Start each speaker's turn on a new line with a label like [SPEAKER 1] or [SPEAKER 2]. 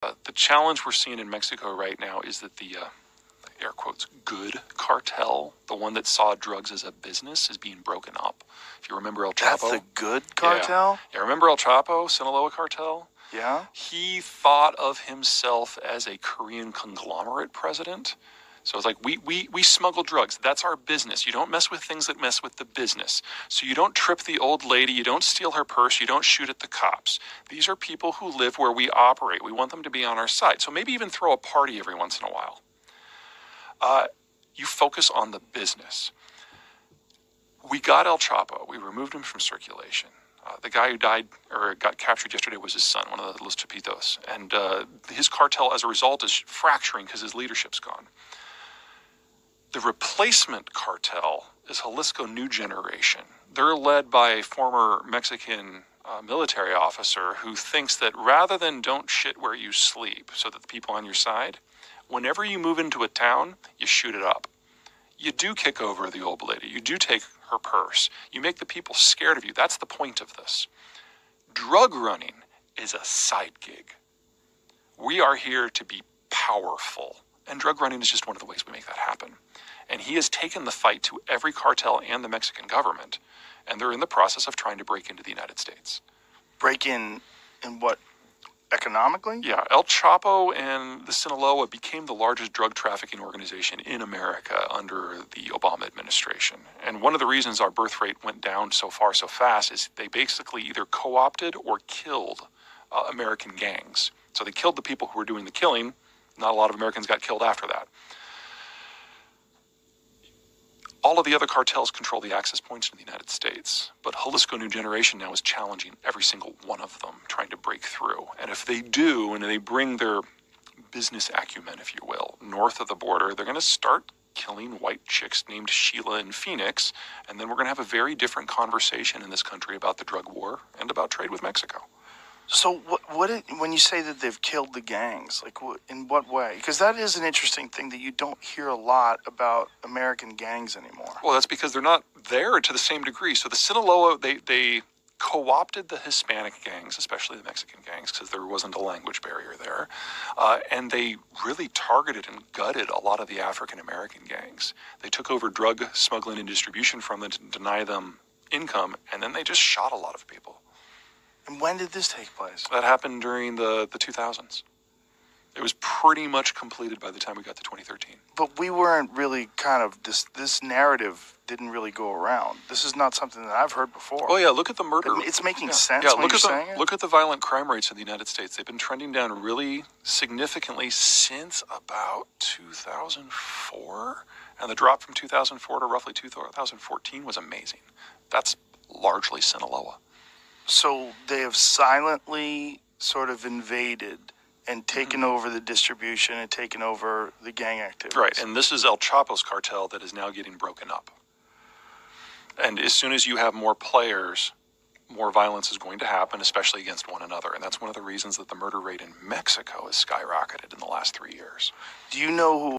[SPEAKER 1] The challenge we're seeing in Mexico right now is that the air quotes, good cartel, the one that saw drugs as a business, is being broken up. If you remember El Chapo.
[SPEAKER 2] That's the good cartel?
[SPEAKER 1] Yeah, remember El Chapo, Sinaloa cartel?
[SPEAKER 2] Yeah.
[SPEAKER 1] He thought of himself as a Korean conglomerate president. So it's like, we smuggle drugs. That's our business. You don't mess with things that mess with the business. So you don't trip the old lady. You don't steal her purse. You don't shoot at the cops. These are people who live where we operate. We want them to be on our side. So maybe even throw a party every once in a while. You focus on the business. We got El Chapo. We removed him from circulation. The guy who died or got captured yesterday was his son, one of the Los Chapitos. And his cartel, as a result, is fracturing because his leadership's gone. The replacement cartel is Jalisco New Generation. They're led by a former Mexican military officer who thinks that rather than don't shit where you sleep so that the people on your side, whenever you move into a town, you shoot it up. You do kick over the old lady. You do take her purse. You make the people scared of you. That's the point of this. Drug running is a side gig. We are here to be powerful. And drug running is just one of the ways we make that happen. And he has taken the fight to every cartel and the Mexican government. And they're in the process of trying to break into the United States.
[SPEAKER 2] Break in what? Economically?
[SPEAKER 1] Yeah, El Chapo and the Sinaloa became the largest drug trafficking organization in America under the Obama administration. And one of the reasons our birth rate went down so far so fast is they basically either co-opted or killed American gangs. So they killed the people who were doing the killing. Not a lot of Americans got killed after that. All of the other cartels control the access points in the United States, but Jalisco New Generation now is challenging every single one of them, trying to break through. And if they do, and they bring their business acumen, if you will, north of the border, they're going to start killing white chicks named Sheila in Phoenix, and then we're going to have a very different conversation in this country about the drug war and about trade with Mexico.
[SPEAKER 2] So when you say that they've killed the gangs, like in what way? Because that is an interesting thing that you don't hear a lot about American gangs anymore.
[SPEAKER 1] Well, that's because they're not there to the same degree. So the Sinaloa, they co-opted the Hispanic gangs, especially the Mexican gangs, because there wasn't a language barrier there. And they really targeted and gutted a lot of the African-American gangs. They took over drug smuggling and distribution from them to deny them income, and then they just shot a lot of people.
[SPEAKER 2] And when did this take place?
[SPEAKER 1] That happened during the 2000s. It was pretty much completed by the time we got to 2013.
[SPEAKER 2] But we weren't really this narrative didn't really go around. This is not something that I've heard before.
[SPEAKER 1] Oh yeah, look at the murder.
[SPEAKER 2] It's making sense
[SPEAKER 1] when
[SPEAKER 2] you're saying it.
[SPEAKER 1] Look at the violent crime rates in the United States. They've been trending down really significantly since about 2004. And the drop from 2004 to roughly 2014 was amazing. That's largely Sinaloa.
[SPEAKER 2] So they have silently sort of invaded and taken over the distribution and taken over the gang activities.
[SPEAKER 1] Right, and this is El Chapo's cartel that is now getting broken up. And as soon as you have more players, more violence is going to happen, especially against one another. And that's one of the reasons that the murder rate in Mexico has skyrocketed in the last 3 years.
[SPEAKER 2] Do you know who